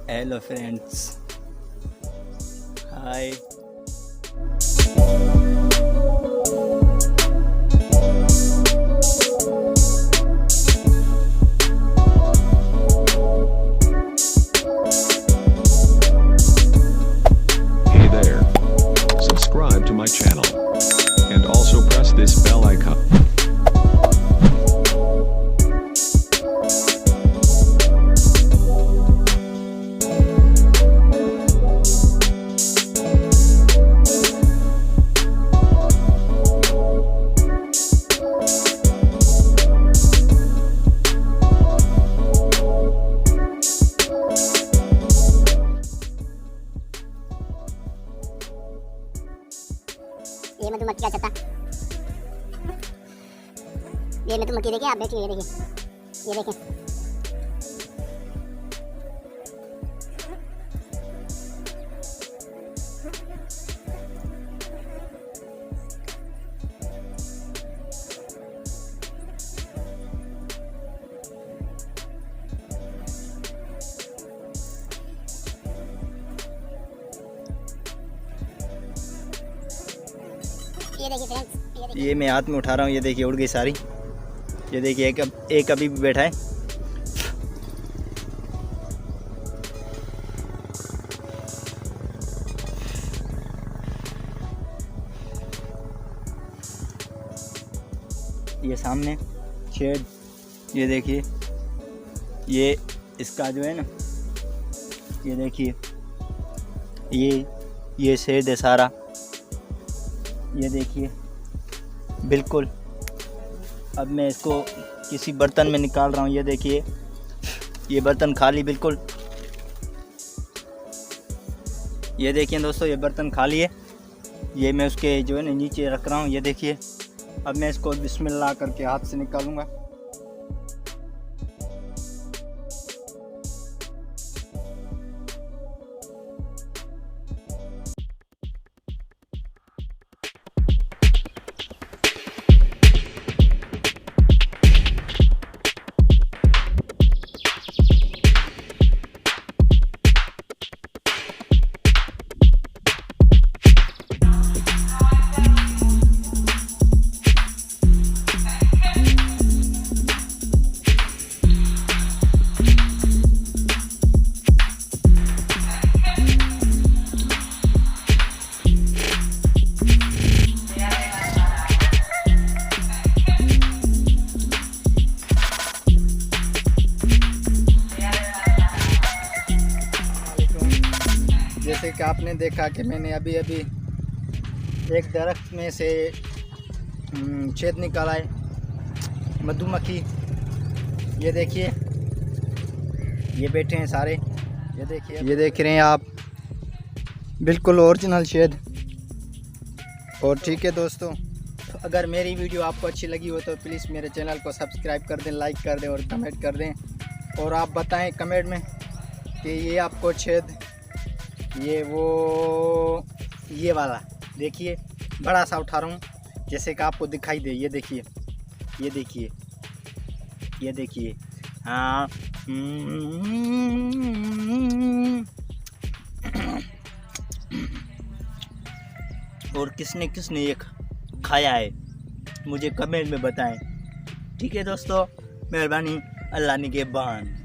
Hello friends, hi. Hey there. Subscribe to my channel and also press this bell icon. ये मधु मक्खी का छत्ता, ये मधु मक्खी देखिए आप, देखिए ये देखिए, ये देखें। ये देखिए फ्रेंड्स, ये मैं हाथ में उठा रहा हूँ, ये देखिए उड़ गई सारी। ये देखिए एक अभी भी बैठा है। ये सामने शेड, ये देखिए, ये इसका जो है ना, ये देखिए, ये शेड है सारा। ये देखिए बिल्कुल। अब मैं इसको किसी बर्तन में निकाल रहा हूँ। ये देखिए, ये बर्तन खाली बिल्कुल। ये देखिए दोस्तों, ये बर्तन खाली है। ये मैं उसके जो है ना नीचे रख रहा हूँ। ये देखिए, अब मैं इसको बिस्मिल्लाह करके हाथ से निकालूंगा। जैसे कि आपने देखा कि मैंने अभी एक दरख्त में से छेद निकाला है। मधुमक्खी, ये देखिए, ये बैठे हैं सारे। ये देखिए, ये देख रहे हैं आप, बिल्कुल ओरिजिनल छेद। और ठीक है दोस्तों, अगर मेरी वीडियो आपको अच्छी लगी हो तो प्लीज़ मेरे चैनल को सब्सक्राइब कर दें, लाइक कर दें और कमेंट कर दें। और आप बताएं कमेंट में कि ये आपको छेद, ये वाला देखिए, बड़ा सा उठा रहा हूँ जैसे कि आपको दिखाई दे। ये देखिए, ये देखिए, ये देखिए। हाँ, और किसने किसने ये खाया है मुझे कमेंट में बताएं। ठीक है दोस्तों, मेहरबानी, अल्लाह निगहबान।